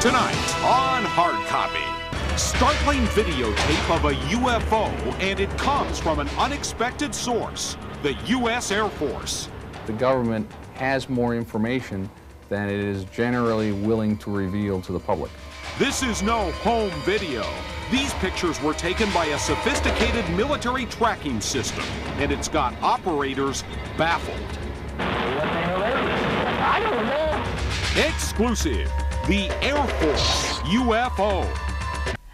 Tonight on Hard Copy, startling videotape of a UFO, and it comes from an unexpected source, the U.S. Air Force. The government has more information than it is generally willing to reveal to the public. This is no home video. These pictures were taken by a sophisticated military tracking system, and it's got operators baffled. What the hell is it? I don't know. Exclusive, the Air Force UFO.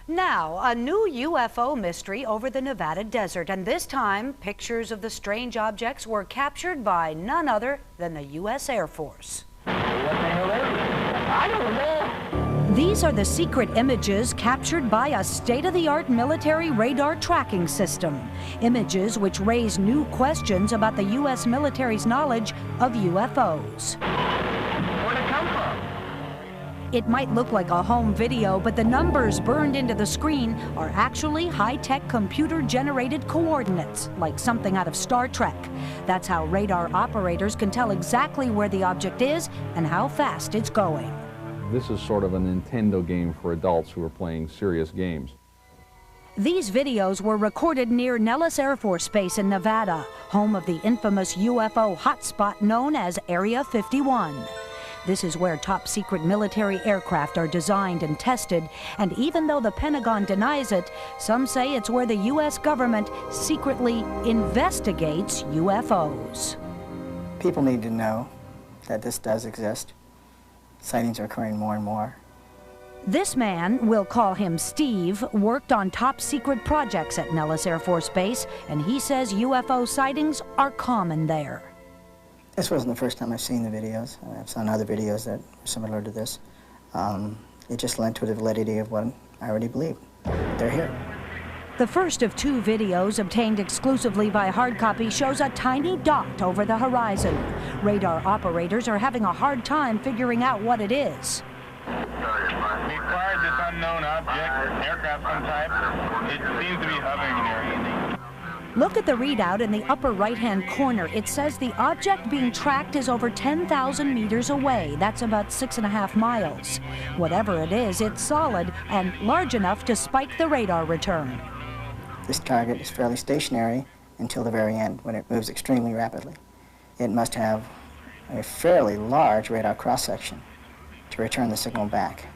Now, a new UFO mystery over the Nevada desert, and this time, pictures of the strange objects were captured by none other than the U.S. Air Force. What the hell is it? I don't know. These are the secret images captured by a state-of-the-art military radar tracking system. Images which raise new questions about the U.S. military's knowledge of UFOs. Where'd it come from? It might look like a home video, but the numbers burned into the screen are actually high-tech computer-generated coordinates, like something out of Star Trek. That's how radar operators can tell exactly where the object is and how fast it's going. This is sort of a Nintendo game for adults who are playing serious games. These videos were recorded near Nellis Air Force Base in Nevada, home of the infamous UFO hotspot known as Area 51. This is where top-secret military aircraft are designed and tested, and even though the Pentagon denies it, some say it's where the U.S. government secretly investigates UFOs. People need to know that this does exist. Sightings are occurring more and more. This man, we'll call him Steve, worked on top-secret projects at Nellis Air Force Base, and he says UFO sightings are common there. This wasn't the first time I've seen the videos. I've seen other videos that were similar to this. It just lent to the validity of what I already believed. They're here. The first of two videos obtained exclusively by Hard Copy shows a tiny dot over the horizon. Radar operators are having a hard time figuring out what it is. We acquired this unknown object, aircraft some type. It seems to be hovering near. Look at the readout in the upper right-hand corner. It says the object being tracked is over 10,000 meters away. That's about 6.5 miles. Whatever it is, it's solid and large enough to spike the radar return. This target is fairly stationary until the very end, when it moves extremely rapidly. It must have a fairly large radar cross-section to return the signal back.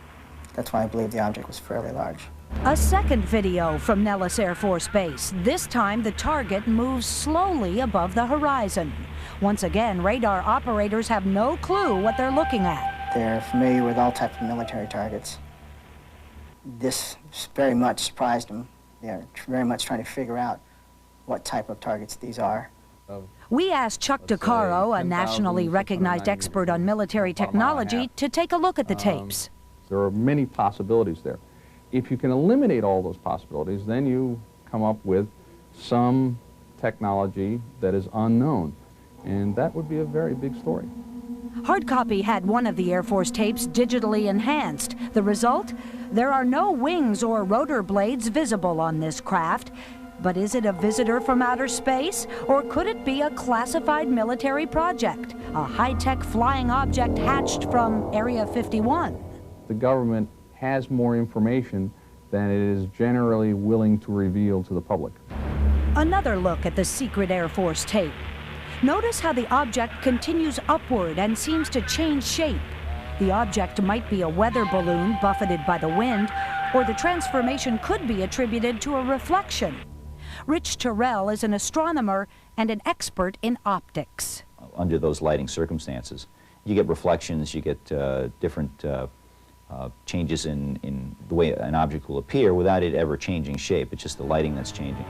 That's why I believe the object was fairly large. A second video from Nellis Air Force Base. This time the target moves slowly above the horizon. Once again, radar operators have no clue what they're looking at. They're familiar with all types of military targets. This very much surprised them. They're very much trying to figure out what type of targets these are. We asked Chuck DeCaro, a nationally recognized expert on military technology, to take a look at the tapes. There are many possibilities there. If you can eliminate all those possibilities, then you come up with some technology that is unknown, and that would be a very big story. Hard Copy had one of the Air Force tapes digitally enhanced. The result? There are no wings or rotor blades visible on this craft. But is it a visitor from outer space, or could it be a classified military project, a high-tech flying object hatched from Area 51? The government has more information than it is generally willing to reveal to the public. Another look at the secret Air Force tape. Notice how the object continues upward and seems to change shape. The object might be a weather balloon buffeted by the wind, or the transformation could be attributed to a reflection. Rich Terrell is an astronomer and an expert in optics. Under those lighting circumstances, you get reflections, you get different changes in the way an object will appear without it ever changing shape. It's just the lighting that's changing.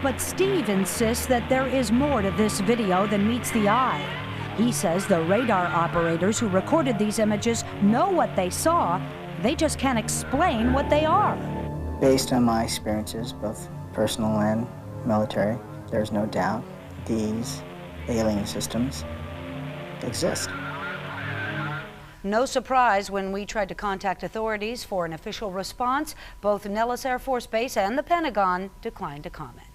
But Steve insists that there is more to this video than meets the eye. He says the radar operators who recorded these images know what they saw, they just can't explain what they are. Based on my experiences, both personal and military, there's no doubt these alien systems exist. No surprise when we tried to contact authorities for an official response. Both Nellis Air Force Base and the Pentagon declined to comment.